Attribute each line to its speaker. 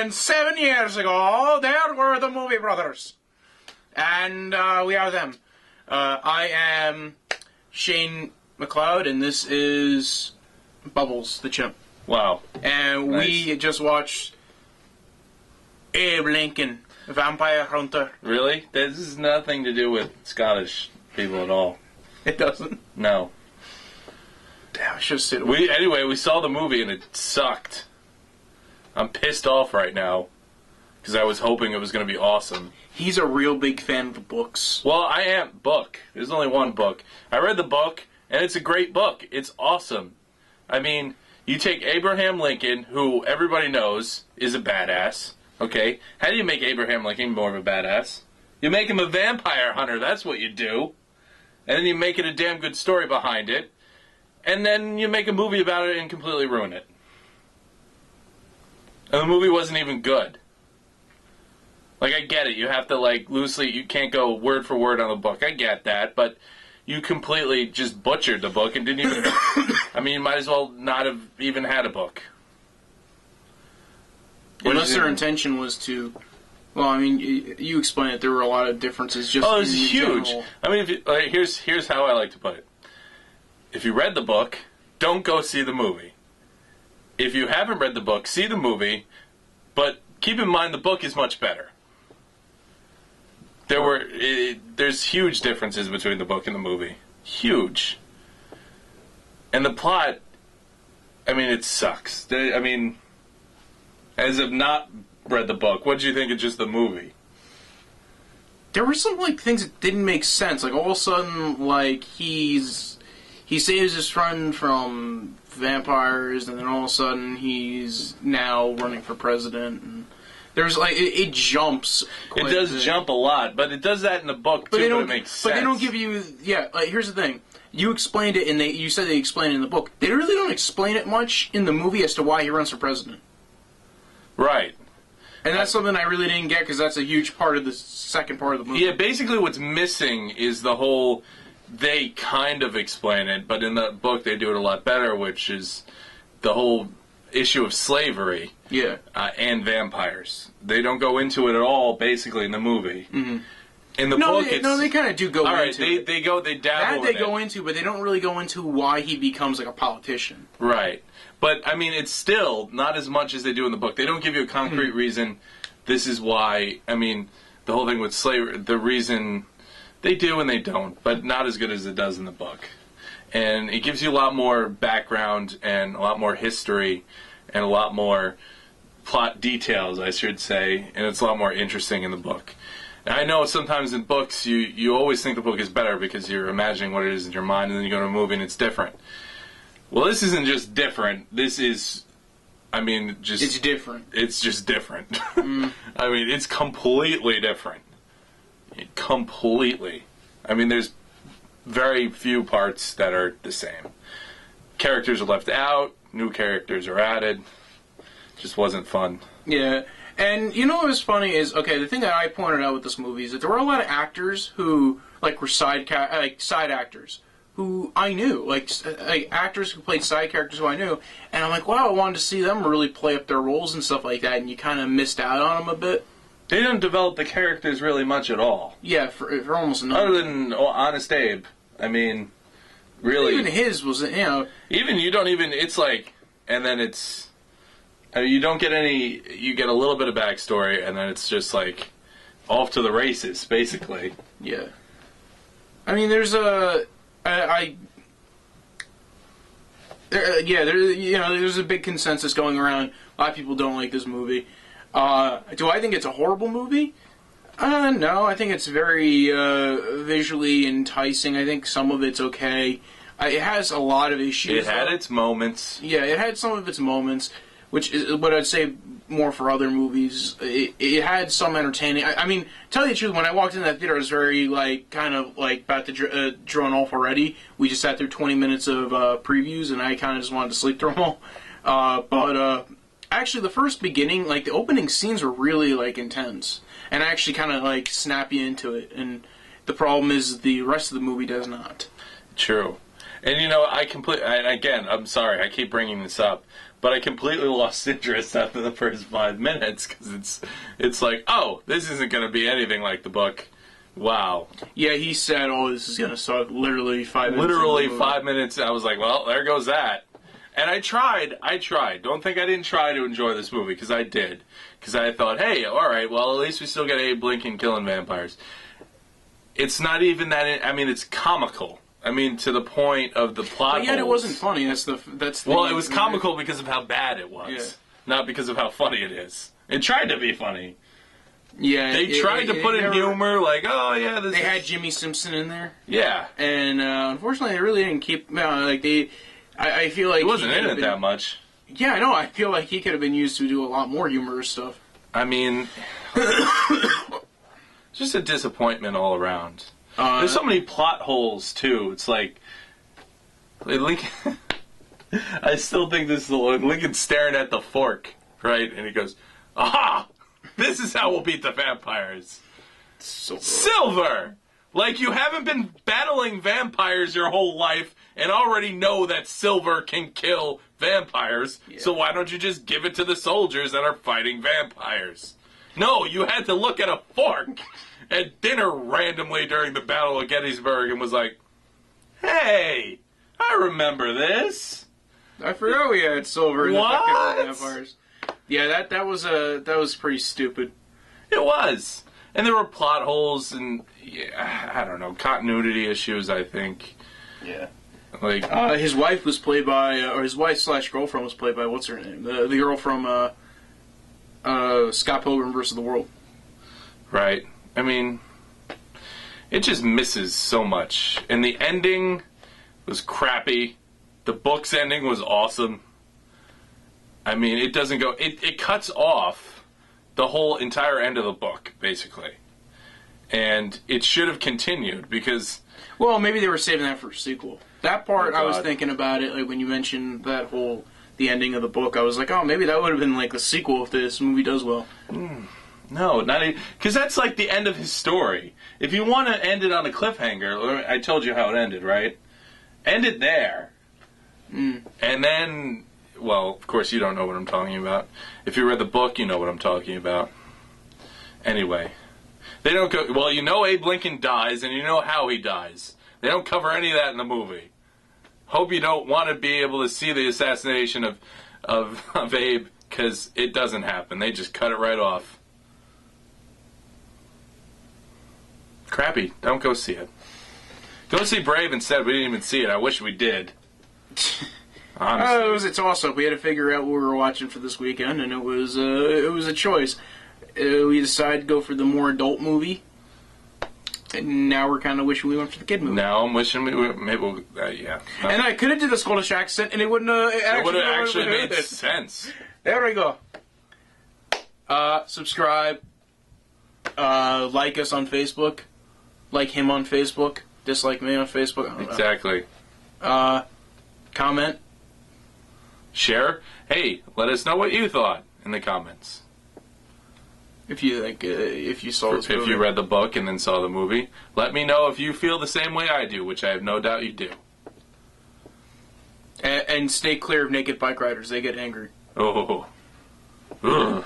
Speaker 1: And 7 years ago, there were the movie brothers. And we are them. I am Shane McLeod, and this is Bubbles the Chimp.
Speaker 2: Wow.
Speaker 1: And
Speaker 2: nice.
Speaker 1: We just watched Abe Lincoln Vampire Hunter.
Speaker 2: Really? This has nothing to do with Scottish people at all.
Speaker 1: It doesn't?
Speaker 2: No.
Speaker 1: Damn, I should have said it.
Speaker 2: Anyway, we saw the movie and it sucked. I'm pissed off right now because I was hoping it was going to be awesome.
Speaker 1: He's a real big fan of the books.
Speaker 2: Well, I am. Book. There's only one book. I read the book, and it's a great book. It's awesome. I mean, you take Abraham Lincoln, who everybody knows is a badass, okay? How do you make Abraham Lincoln more of a badass? You make him a vampire hunter. That's what you do. And then you make it a damn good story behind it. And then you make a movie about it and completely ruin it. And the movie wasn't even good. Like, I get it. You have to, like, loosely, you can't go word for word on the book. I get that. But you completely just butchered the book and didn't even... I mean, you might as well not have even had a book.
Speaker 1: Unless their intention was to... Well, I mean, you explained it. There were a lot of differences just
Speaker 2: it's huge.
Speaker 1: General...
Speaker 2: I mean, if you, here's how I like to put it. If you read the book, don't go see the movie. If you haven't read the book, see the movie, but keep in mind the book is much better. There's huge differences between the book and the movie. Huge. And the plot, I mean, it sucks. I mean, as I've not read the book, what did you think of just the movie?
Speaker 1: There were some, like, things that didn't make sense. Like, all of a sudden, like, he saves his friend from vampires, and then all of a sudden he's now running for president, and there's, like, it jumps.
Speaker 2: It does jump a lot, but it does that in the book, too, but it makes sense.
Speaker 1: But they don't give you, like, here's the thing. You explained it, and you said they explained it in the book. They really don't explain it much in the movie as to why he runs for president.
Speaker 2: Right.
Speaker 1: And that's something I really didn't get, because that's a huge part of the second part of the movie.
Speaker 2: Yeah, basically what's missing is the whole... They kind of explain it, but in the book they do it a lot better, which is the whole issue of slavery and vampires. They don't go into it at all, basically, in the movie.
Speaker 1: Mm-hmm.
Speaker 2: In the book,
Speaker 1: they kind of do go into it.
Speaker 2: They dabble
Speaker 1: that they go into, but they don't really go into why he becomes, like, a politician.
Speaker 2: Right. But, I mean, it's still not as much as they do in the book. They don't give you a concrete reason, this is why. I mean, the whole thing with slavery, the reason... They do and they don't, but not as good as it does in the book. And it gives you a lot more background and a lot more history and a lot more plot details, I should say, and it's a lot more interesting in the book. And I know sometimes in books you always think the book is better because you're imagining what it is in your mind, and then you go to a movie and it's different. Well, this isn't just different. This is, I mean, just...
Speaker 1: It's different.
Speaker 2: It's just different. I mean, it's completely different. Completely. I mean, there's very few parts that are the same. Characters are left out, new characters are added. Just wasn't fun.
Speaker 1: Yeah. And you know what was funny is, okay, the thing that I pointed out with this movie is that there were a lot of actors who, like, were side actors who I knew. Like, actors who played side characters who I knew. And I'm like, wow, I wanted to see them really play up their roles and stuff like that, and you kind of missed out on them a bit.
Speaker 2: They didn't develop the characters really much at all.
Speaker 1: Yeah, for almost nothing.
Speaker 2: Other than Honest Abe. I mean, really.
Speaker 1: Even his was, you know...
Speaker 2: Even, you don't even, it's like, and then it's, I mean, you don't get any, you get a little bit of backstory, and then it's just like, off to the races, basically.
Speaker 1: Yeah. I mean, there's a, there's a big consensus going around. A lot of people don't like this movie. Do I think it's a horrible movie? No, I think it's very visually enticing. I think some of it's okay. It has a lot of issues.
Speaker 2: It had its moments.
Speaker 1: Yeah, it had some of its moments, which is what I'd say more for other movies. It had some entertaining. I mean, tell you the truth, when I walked into that theater, I was very, like, kind of, like, about to drone off already. We just sat through 20 minutes of previews, and I kind of just wanted to sleep through them all. Actually, the first beginning, like, the opening scenes were really, like, intense. And actually kind of, like, snap you into it. And the problem is the rest of the movie does not.
Speaker 2: True. And, you know, again, I'm sorry, I keep bringing this up, but I completely lost interest after the first 5 minutes because it's like, oh, this isn't going to be anything like the book. Wow.
Speaker 1: Yeah, he said, "Oh, this is gonna suck." Literally 5 minutes.
Speaker 2: Literally 5 minutes. I was like, well, there goes that. And I tried. Don't think I didn't try to enjoy this movie, because I did. Because I thought, hey, all right, well, at least we still get Abe Lincoln killing vampires. It's not even that. I mean, it's comical. I mean, to the point of the plot.
Speaker 1: But yet, it wasn't funny. That's the.
Speaker 2: Well, it was comical because of how bad it was, not because of how funny it is. It tried to be funny.
Speaker 1: Yeah,
Speaker 2: they tried to put in humor, like, oh yeah,
Speaker 1: they had Jimmy Simpson in there.
Speaker 2: Yeah,
Speaker 1: and unfortunately, they really didn't keep. Like they, I feel like
Speaker 2: he wasn't in it that much.
Speaker 1: Yeah, I know. I feel like he could have been used to do a lot more humorous stuff.
Speaker 2: I mean, just a disappointment all around. There's so many plot holes too. It's like Lincoln. I still think this is Lincoln staring at the fork, right? And he goes, "Aha! This is how we'll beat the vampires." Silver! Like, you haven't been battling vampires your whole life and already know that silver can kill vampires, so why don't you just give it to the soldiers that are fighting vampires? No, you had to look at a fork at dinner randomly during the Battle of Gettysburg and was like, hey, I remember this.
Speaker 1: I forgot we had silver in the vampires. Yeah, that was pretty stupid.
Speaker 2: It was. And there were plot holes and, I don't know, continuity issues, I think.
Speaker 1: Yeah.
Speaker 2: Like
Speaker 1: his wife was played by, or his wife/girlfriend was played by, what's her name? The girl from Scott Pilgrim vs. the World.
Speaker 2: Right. I mean, it just misses so much. And the ending was crappy. The book's ending was awesome. I mean, it doesn't go... It cuts off the whole entire end of the book, basically. And it should have continued, because...
Speaker 1: Well, maybe they were saving that for a sequel. That part, I was thinking about it, like, when you mentioned that whole... The ending of the book, I was like, oh, maybe that would have been, like, the sequel if this movie does well.
Speaker 2: No, not even... Because that's, like, the end of his story. If you want to end it on a cliffhanger, I told you how it ended, right? End it there. And then... Well, of course, you don't know what I'm talking about. If you read the book, you know what I'm talking about. Anyway, they don't go... Well, you know Abe Lincoln dies, and you know how he dies. They don't cover any of that in the movie. Hope you don't want to be able to see the assassination of Abe, because it doesn't happen. They just cut it right off. Crappy. Don't go see it. Go see Brave instead. We didn't even see it. I wish we did. Honestly.
Speaker 1: It was a toss-up. We had to figure out what we were watching for this weekend, and it was a choice. We decided to go for the more adult movie, and now we're kind of wishing we went for the kid movie.
Speaker 2: Now I'm wishing maybe yeah.
Speaker 1: And I could have did the Scottish accent, and it wouldn't have...
Speaker 2: It would have actually made sense.
Speaker 1: There we go. Subscribe. Like us on Facebook. Like him on Facebook. Dislike me on Facebook.
Speaker 2: Exactly.
Speaker 1: Comment.
Speaker 2: Share. Hey, let us know what you thought in the comments.
Speaker 1: If you saw this movie.
Speaker 2: If you read the book and then saw the movie, let me know if you feel the same way I do, which I have no doubt you do.
Speaker 1: And stay clear of naked bike riders. They get angry.
Speaker 2: Oh. Ugh.